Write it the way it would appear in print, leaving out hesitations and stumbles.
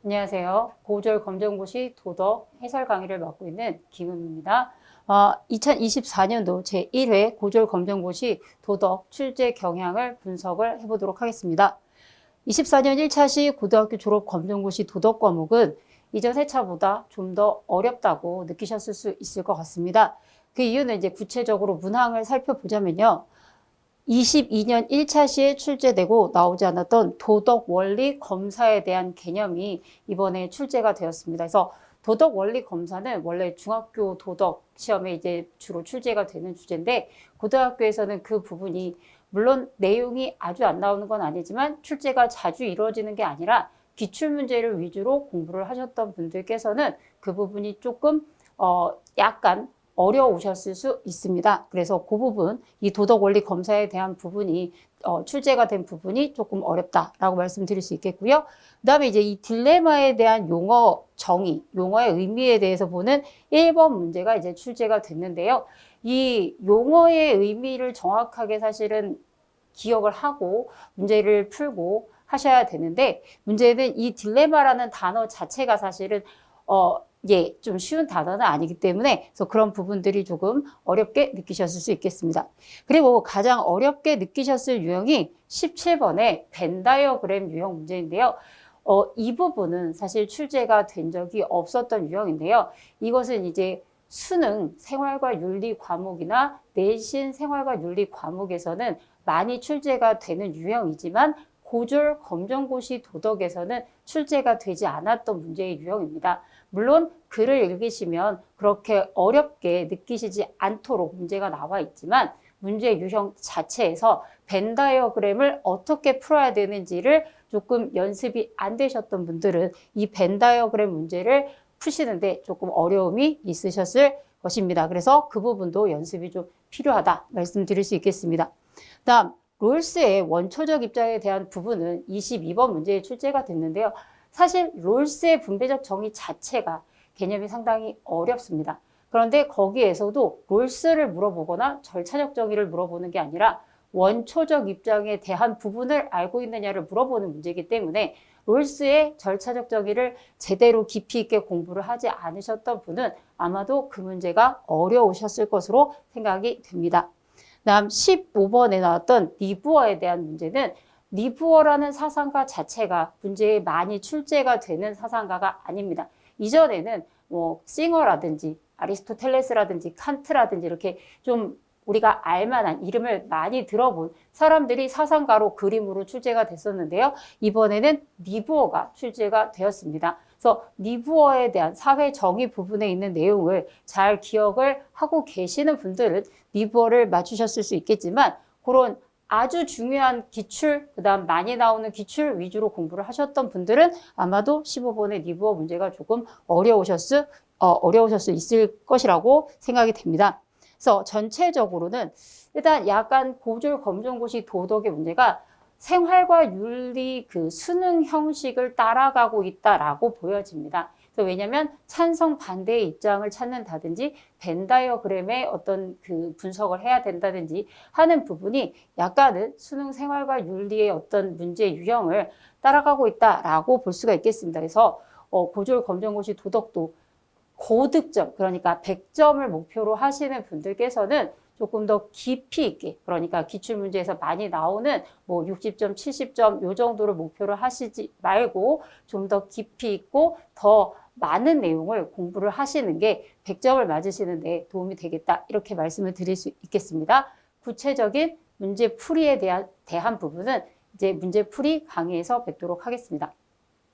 안녕하세요. 고졸 검정고시 도덕 해설 강의를 맡고 있는 김은입니다. 2024년도 제1회 고졸 검정고시 도덕 출제 경향을 분석을 해보도록 하겠습니다. 24년 1차 시 고등학교 졸업 검정고시 도덕 과목은 이전 회차보다 좀 더 어렵다고 느끼셨을 수 있을 것 같습니다. 그 이유는 이제 구체적으로 문항을 살펴보자면요. 22년 1차 시에 출제되고 나오지 않았던 도덕 원리 검사에 대한 개념이 이번에 출제가 되었습니다. 그래서 도덕 원리 검사는 원래 중학교 도덕 시험에 이제 주로 출제가 되는 주제인데 고등학교에서는 그 부분이 물론 내용이 아주 안 나오는 건 아니지만 출제가 자주 이루어지는 게 아니라 기출문제를 위주로 공부를 하셨던 분들께서는 그 부분이 조금 약간 어려우셨을 수 있습니다. 그래서 그 부분, 이 도덕 원리 검사에 대한 부분이 출제가 된 부분이 조금 어렵다라고 말씀드릴 수 있겠고요. 그다음에 이제 이 딜레마에 대한 용어 정의, 용어의 의미에 대해서 보는 1번 문제가 이제 출제가 됐는데요. 이 용어의 의미를 정확하게 사실은 기억을 하고 문제를 풀고 하셔야 되는데 문제는 이 딜레마라는 단어 자체가 사실은 좀 쉬운 단어는 아니기 때문에 그래서 그런 부분들이 조금 어렵게 느끼셨을 수 있겠습니다. 그리고 가장 어렵게 느끼셨을 유형이 17번의 벤 다이어그램 유형 문제인데요. 이 부분은 사실 출제가 된 적이 없었던 유형인데요. 이것은 이제 수능 생활과 윤리 과목이나 내신 생활과 윤리 과목에서는 많이 출제가 되는 유형이지만 고졸 검정고시 도덕에서는 출제가 되지 않았던 문제의 유형입니다. 물론 글을 읽으시면 그렇게 어렵게 느끼시지 않도록 문제가 나와 있지만 문제 유형 자체에서 벤 다이어그램을 어떻게 풀어야 되는지를 조금 연습이 안 되셨던 분들은 이 벤 다이어그램 문제를 푸시는데 조금 어려움이 있으셨을 것입니다. 그래서 그 부분도 연습이 좀 필요하다 말씀드릴 수 있겠습니다. 다음 롤스의 원초적 입장에 대한 부분은 22번 문제에 출제가 됐는데요. 사실 롤스의 분배적 정의 자체가 개념이 상당히 어렵습니다. 그런데 거기에서도 롤스를 물어보거나 절차적 정의를 물어보는 게 아니라 원초적 입장에 대한 부분을 알고 있느냐를 물어보는 문제이기 때문에 롤스의 절차적 정의를 제대로 깊이 있게 공부를 하지 않으셨던 분은 아마도 그 문제가 어려우셨을 것으로 생각이 됩니다. 다음 15번에 나왔던 니부어에 대한 문제는 니부어라는 사상가 자체가 문제에 많이 출제가 되는 사상가가 아닙니다. 이전에는 뭐 싱어라든지 아리스토텔레스라든지 칸트라든지 이렇게 좀 우리가 알만한 이름을 많이 들어본 사람들이 사상가로 그림으로 출제가 됐었는데요. 이번에는 니부어가 출제가 되었습니다. 그래서 니부어에 대한 사회 정의 부분에 있는 내용을 잘 기억을 하고 계시는 분들은 니부어를 맞추셨을 수 있겠지만 그런 아주 중요한 기출, 그다음 많이 나오는 기출 위주로 공부를 하셨던 분들은 아마도 15번의 니부어 문제가 조금 어려우셨을 수 있을 것이라고 생각이 됩니다. 그래서 전체적으로는 일단 약간 고졸 검정고시 도덕의 문제가 생활과 윤리 그 수능 형식을 따라가고 있다라고 보여집니다. 그래서 왜냐하면 찬성 반대의 입장을 찾는다든지 벤 다이어그램의 어떤 그 분석을 해야 된다든지 하는 부분이 약간은 수능 생활과 윤리의 어떤 문제 유형을 따라가고 있다라고 볼 수가 있겠습니다. 그래서 고졸 검정고시 도덕도 고득점, 그러니까 100점을 목표로 하시는 분들께서는 조금 더 깊이 있게, 그러니까 기출문제에서 많이 나오는 뭐 60점, 70점 요 정도를 목표로 하시지 말고 좀 더 깊이 있고 더 많은 내용을 공부를 하시는 게 100점을 맞으시는 데 도움이 되겠다. 이렇게 말씀을 드릴 수 있겠습니다. 구체적인 문제 풀이에 대한 부분은 이제 문제 풀이 강의에서 뵙도록 하겠습니다.